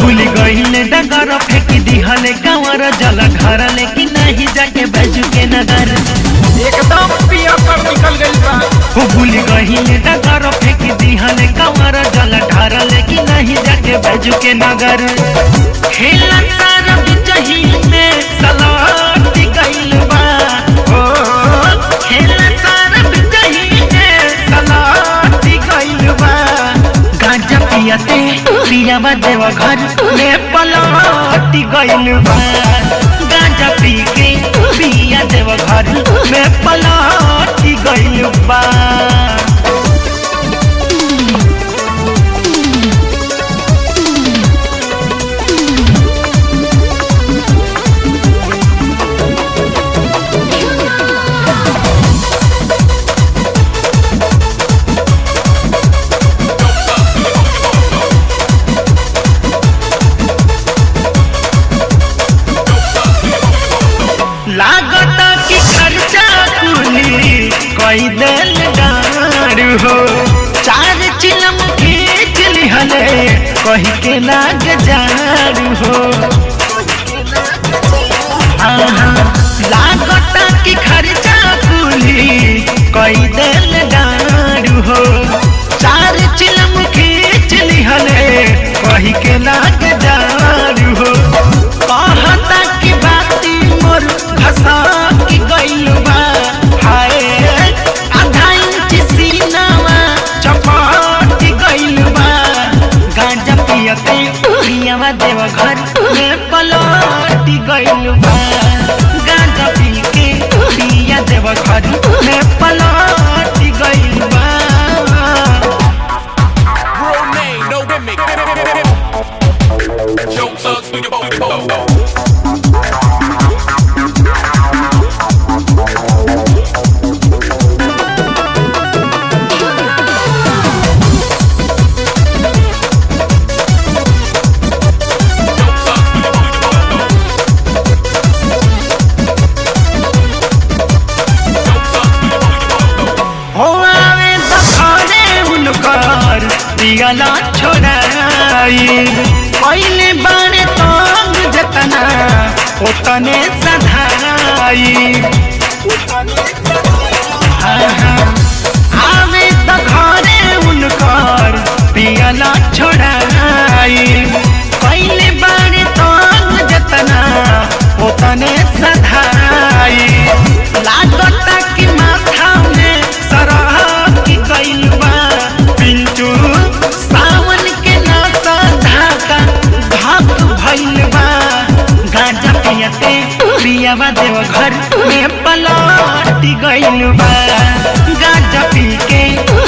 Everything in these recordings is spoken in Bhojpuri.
भूल गईले डगर फेंकी दिहले गाँवर जल घर लेकिन नहीं जाके बैजू के नगर एकदम पिया पर निकल गई बा। भूल गईले डगर फेंकी दिहले गाँवर जल घर लेकिन नहीं जाके बैजू के नगर खेला सारा बिचही में सलाटी गइल बा। खेला सारा बिचही में सलाटी गइल बा। गांजा पियते पियावा देव घर में पलटी गइल बा। गांजा पी के पिया देव घर में पलटी गइल बा। लागता कि खर्चा कुली कोई दिल डार हो। 4 चिलम खींच लिहले कही के लाग जार हो। लागता कि खर्चा कुली कोई दिल डार हो। 4 चिलम खींच लिहले कही के लाग जार हो। कहता कि बाती मोर घसा की गइल बा। हाय आधा इंच सीनावा चपाटी गइल बा। गांजा पियते पियावा देव घर में पलटी गइल बा। गांजा पी के पिया देव घर में पलटी गइल बा। पियला छोड़ाई पहले बारे तंग जतना ओतने सधाई। आवे तो घरे उनकर पियला छोड़ाई पहले बारे तंग जतना ओतने सधाई। लागता कि माथा में सरह की गइल बा। पिंटू सावन के नासा धाका भाग भइल बा। गांजा पियते पियावा देव घर में पलटी गइल बा। गांजा पी के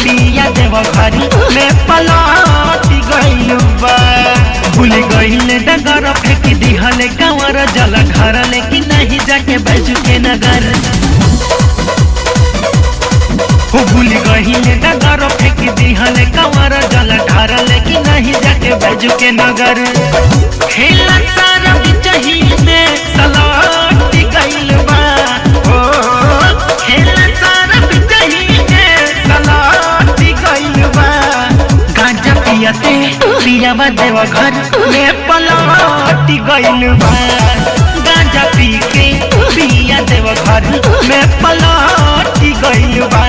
पिया देव घर में पलटी गइल बा। भूल गइले डगर फेंक दिहले गाँवर जल घर लेकिन नहीं जाके बैजू के नगर। भूल गइले डगर फेंक दिहले गाँवर जल घर लेकिन नहीं जाके बैजू के नगर। खेला सारा बिचही में सलाटी गइल बा। खेला सारा बिचही में सलाटी गइल बा। गांजा पियते पियावा देव घर में पलटी गइल बा। गांजा पी के पिया देव घर में पलटी गइल बा।